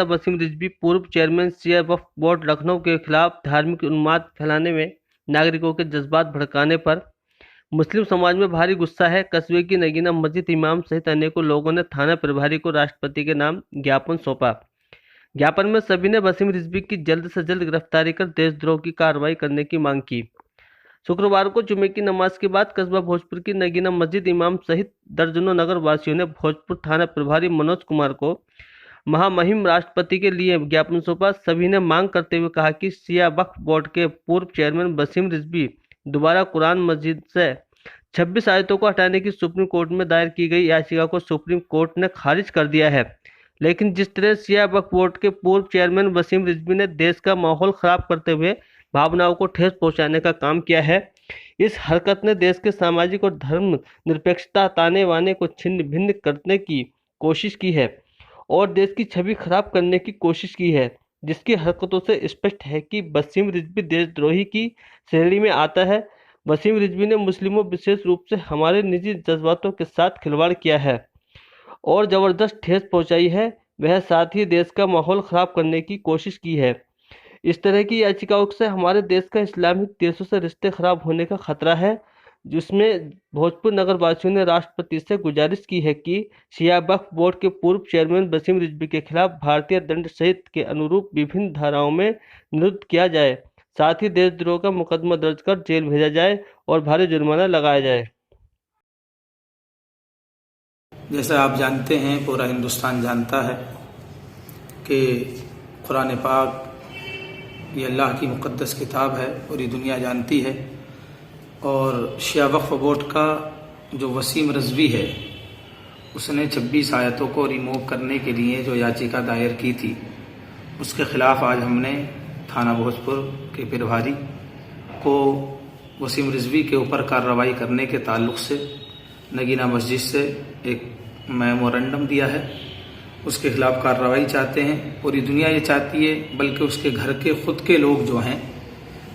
प्रवक्ता वसीम रिजवी पूर्व chairman Shia Waqf board Lucknow के खिलाफ धार्मिक उन्माद फैलाने में नागरिकों के जज्बात भड़काने पर मुस्लिम समाज में भारी गुस्सा है। कस्बे की नगीना मस्जिद इमाम सहित अनेकों लोगों ने थाना प्रभारी को राष्ट्रपति के नाम ज्ञापन सौंपा। ज्ञापन में सभी ने वसीम रिजवी की जल्द से जल्द गिरफ्तारी कर देशद्रोह की कार्रवाई करने की मांग की। शुक्रवार को जुमे की नमाज के बाद कस्बा भोजपुर की नगीना मस्जिद इमाम सहित दर्जनों नगर वासियों ने भोजपुर थाना प्रभारी मनोज कुमार को महामहिम राष्ट्रपति के लिए ज्ञापन सौंपा। सभी ने मांग करते हुए कहा कि शिया वक्फ बोर्ड के पूर्व चेयरमैन वसीम रिजवी दोबारा कुरान मस्जिद से 26 आयतों को हटाने की सुप्रीम कोर्ट में दायर की गई याचिका को सुप्रीम कोर्ट ने खारिज कर दिया है। लेकिन जिस तरह शिया वक्फ बोर्ड के पूर्व चेयरमैन वसीम रिजवी ने देश का माहौल खराब करते हुए भावनाओं को ठेस पहुंचाने का काम किया है, इस हरकत ने देश के सामाजिक और धर्म निरपेक्षता ताने बाने को छिन्न भिन्न करने की कोशिश की है और देश की छवि खराब करने की कोशिश की है, जिसकी हरकतों से स्पष्ट है कि वसीम रिजवी देशद्रोही की श्रेणी में आता है। वसीम रिजवी ने मुस्लिमों, विशेष रूप से हमारे निजी जज्बातों के साथ खिलवाड़ किया है और ज़बरदस्त ठेस पहुंचाई है। वह साथ ही देश का माहौल खराब करने की कोशिश की है। इस तरह की याचिकाओं से हमारे देश का इस्लामिक देशों से रिश्ते खराब होने का खतरा है, जिसमें भोजपुर नगर वासियों ने राष्ट्रपति से गुजारिश की है कि शिया वक्फ बोर्ड के पूर्व चेयरमैन वसीम रिजवी के खिलाफ भारतीय दंड संहिता के अनुरूप विभिन्न धाराओं में निरुद्ध किया जाए, साथ ही देशद्रोह का मुकदमा दर्ज कर जेल भेजा जाए और भारी जुर्माना लगाया जाए। जैसा आप जानते हैं, पूरा हिंदुस्तान जानता है कि कुरान पाक ये अल्लाह की मुक़द्दस किताब है, पूरी दुनिया जानती है। और शिया वक्फ बोर्ड का जो वसीम रिजवी है, उसने 26 आयतों को रिमूव करने के लिए जो याचिका दायर की थी, उसके ख़िलाफ़ आज हमने थाना भोजपुर के प्रभारी को वसीम रिजवी के ऊपर कार्रवाई करने के ताल्लुक़ से नगीना मस्जिद से एक मेमोरेंडम दिया है। उसके खिलाफ कार्रवाई चाहते हैं, पूरी दुनिया ये चाहती है, बल्कि उसके घर के खुद के लोग जो हैं,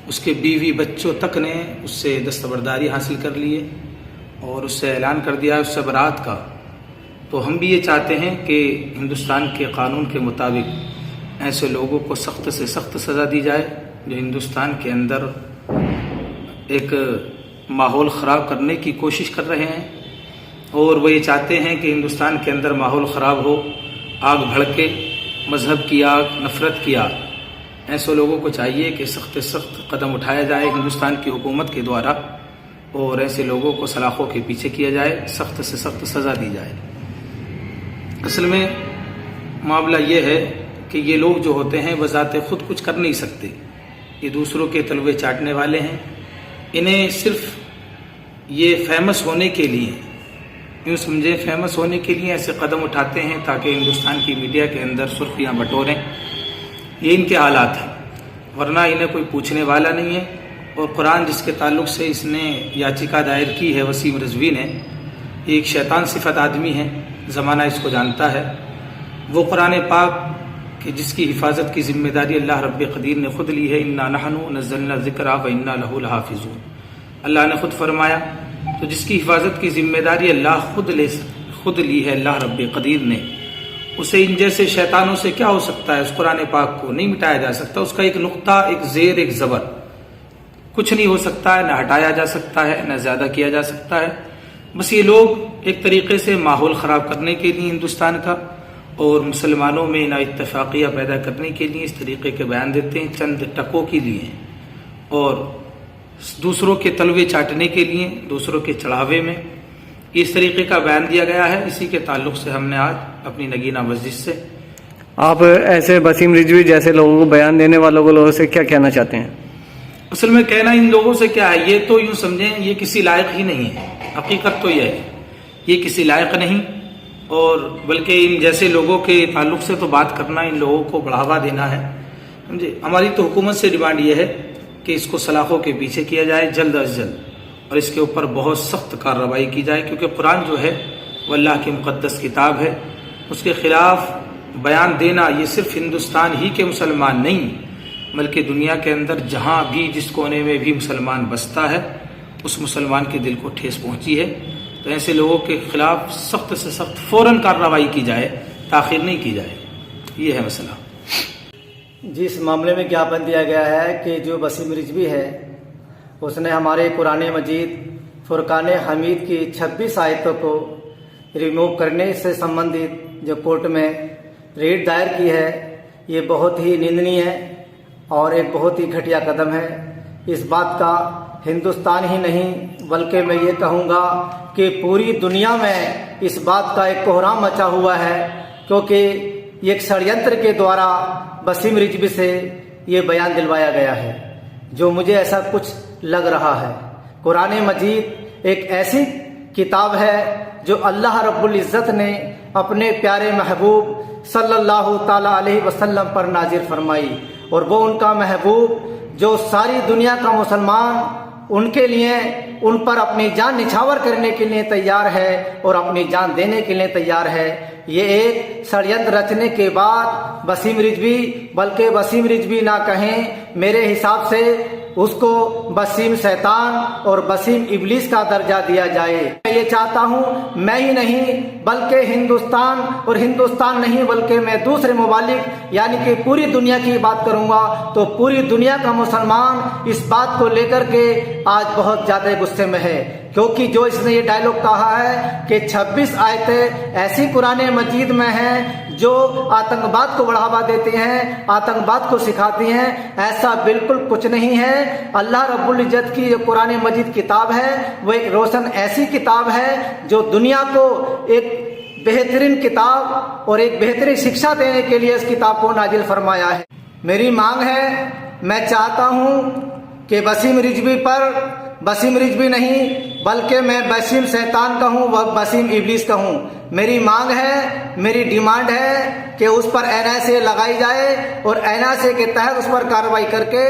उसके बीवी बच्चों तक ने उससे दस्तबरदारी हासिल कर लिए और उससे ऐलान कर दिया है उससे बरात का। तो हम भी ये चाहते हैं कि हिंदुस्तान के कानून के मुताबिक ऐसे लोगों को सख्त से सख्त सज़ा दी जाए जो हिंदुस्तान के अंदर एक माहौल ख़राब करने की कोशिश कर रहे हैं। और वो ये चाहते हैं कि हिंदुस्तान के अंदर माहौल ख़राब हो, आग भड़के, मज़हब की आग, नफ़रत की आग। ऐसे लोगों को चाहिए कि सख्त से सख्त कदम उठाया जाए हिंदुस्तान की हुकूमत के द्वारा और ऐसे लोगों को सलाखों के पीछे किया जाए, सख्त से सख्त सज़ा दी जाए। असल में मामला ये है कि ये लोग जो होते हैं वज़ाते खुद कुछ कर नहीं सकते, ये दूसरों के तलवे चाटने वाले हैं। इन्हें सिर्फ ये फेमस होने के लिए, यूँ समझे फेमस होने के लिए ऐसे कदम उठाते हैं ताकि हिंदुस्तान की मीडिया के अंदर सुर्खियाँ बटोरें। ये इनके हालात हैं, वरना इन्हें कोई पूछने वाला नहीं है। और कुरान जिसके ताल्लुक़ से इसने याचिका दायर की है वसीम रिजवी ने, एक शैतान सिफत आदमी है, ज़माना इसको जानता है। वो कुरान पाक कि जिसकी हिफाजत की ज़िम्मेदारी अल्लाह रब्बे क़दीर ने ख़ुद ली है, इन्ना नहनु नज़्ज़लना ज़िक्रा व इन्ना लहु लहाफ़िज़ून। अल्लाह ने ख़ुद फरमाया, तो जिसकी हिफाजत की ज़िम्मेदारी अल्लाह खुद ली है अल्लाह रब्बे क़दीर ने, उसे इन जैसे शैतानों से क्या हो सकता है। उस कुरान पाक को नहीं मिटाया जा सकता, उसका एक नुक्ता, एक ज़ेर, एक ज़बर कुछ नहीं हो सकता है, न हटाया जा सकता है, न ज़्यादा किया जा सकता है। बस ये लोग एक तरीके से माहौल ख़राब करने के लिए हिंदुस्तान का और मुसलमानों में ना इत्तफ़ाक़िया पैदा करने के लिए इस तरीके के बयान देते हैं, चंद टकों के लिए और दूसरों के तलवे चाटने के लिए, दूसरों के चढ़ावे में इस तरीके का बयान दिया गया है। इसी के ताल्लुक़ से हमने आज अपनी नगीना मस्जिद से आप ऐसे वसीम रिजवी जैसे लोगों को, बयान देने वालों को, लोगों से क्या कहना चाहते हैं? असल में कहना इन लोगों से क्या है, ये तो यूँ समझें ये किसी लायक ही नहीं है। हकीकत तो यह है, ये किसी लायक नहीं, और बल्कि इन जैसे लोगों के ताल्लुक़ से तो बात करना, इन लोगों को बढ़ावा देना है, समझे। हमारी तो हुकूमत से डिमांड ये है कि इसको सलाखों के पीछे किया जाए जल्द अज जल्द और इसके ऊपर बहुत सख्त कार्रवाई की जाए, क्योंकि कुरान जो है वो अल्लाह की मुक़द्दस किताब है। उसके ख़िलाफ़ बयान देना ये सिर्फ हिंदुस्तान ही के मुसलमान नहीं, बल्कि दुनिया के अंदर जहाँ भी, जिस कोने में भी मुसलमान बसता है, उस मुसलमान के दिल को ठेस पहुँची है। तो ऐसे लोगों के ख़िलाफ़ सख्त से सख्त फ़ौरन कार्रवाई की जाए, ताख़ीर नहीं की जाए। یہ ہے مسئلہ. جس معاملے میں جاپن دیا گیا ہے کہ جو وسیم رضوی ہے اس نے ہمارے قرآن مجید فرقان حمید کی 26 آیتوں کو ریموو کرنے سے سمبندھت جو کورٹ میں ریٹ دائر کی ہے، یہ بہت ہی نندنی ہے اور ایک بہت ہی گھٹیا قدم ہے. اس بات کا ہندوستان ہی نہیں بلکہ میں یہ کہوں گا کہ پوری دنیا میں اس بات کا ایک کوہرام مچا ہوا ہے، کیونکہ یہ ایک ષڑینتر کے دوارا وسیم رضوی سے یہ بیان دلوایا گیا ہے، جو مجھے ایسا کچھ لگ رہا ہے. قرآن مجید ایک ایسی کتاب ہے جو اللہ رب العزت نے اپنے پیارے محبوب صلی اللہ تعالی علیہ وسلم پر نازل فرمائی، اور وہ ان کا محبوب جو ساری دنیا کا مسلمان ان کے لیے ان پر اپنی جان نچھاور کرنے کے لیے تیار ہے اور اپنی جان دینے کے لیے تیار ہے. یہ ایک ષڑینتر رچنے کے بعد وسیم رضوی، بلکہ وسیم رضوی نہ کہیں، میرے حساب سے اس کو وسیم شیطان اور وسیم ابلیس کا درجہ دیا جائے. میں یہ چاہتا ہوں، میں ہی نہیں بلکہ ہندوستان، اور ہندوستان نہیں بلکہ میں دوسرے ممالک یعنی کہ پوری دنیا کی بات کروں گا تو پوری دنیا کا مسلمان اس بات کو لے کر کے آج بہت زیادہ غصے میں ہے، کیونکہ جو اس نے یہ ڈائلاگ کہا ہے کہ 26 آیتیں ایسی قرآن مجید میں ہیں جو آتنکواد کو بڑھاوا دیتے ہیں، آتنکواد کو سکھاتی ہیں، ایسا بالکل کچھ نہیں ہے. اللہ رب العزت کی جو قرآن مجید کتاب ہے وہ ایک روشن ایسی کتاب ہے جو دنیا کو ایک بہترین کتاب اور ایک بہترین شکشا دینے کے لیے اس کتاب کو نازل فرمایا ہے. میری مانگ ہے، میں چاہتا ہوں کہ وسیم رضوی پر، وسیم رضوی نہیں بلکہ میں وسیم شیطان کہوں، وسیم ابلیس کہوں، میری مانگ ہے، میری ڈیمانڈ ہے کہ اس پر NIA لگائی جائے اور NIA کے تحت اس پر کارروائی کر کے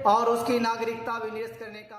اور اس کی ناگرکتا بھی نیست کرنے کا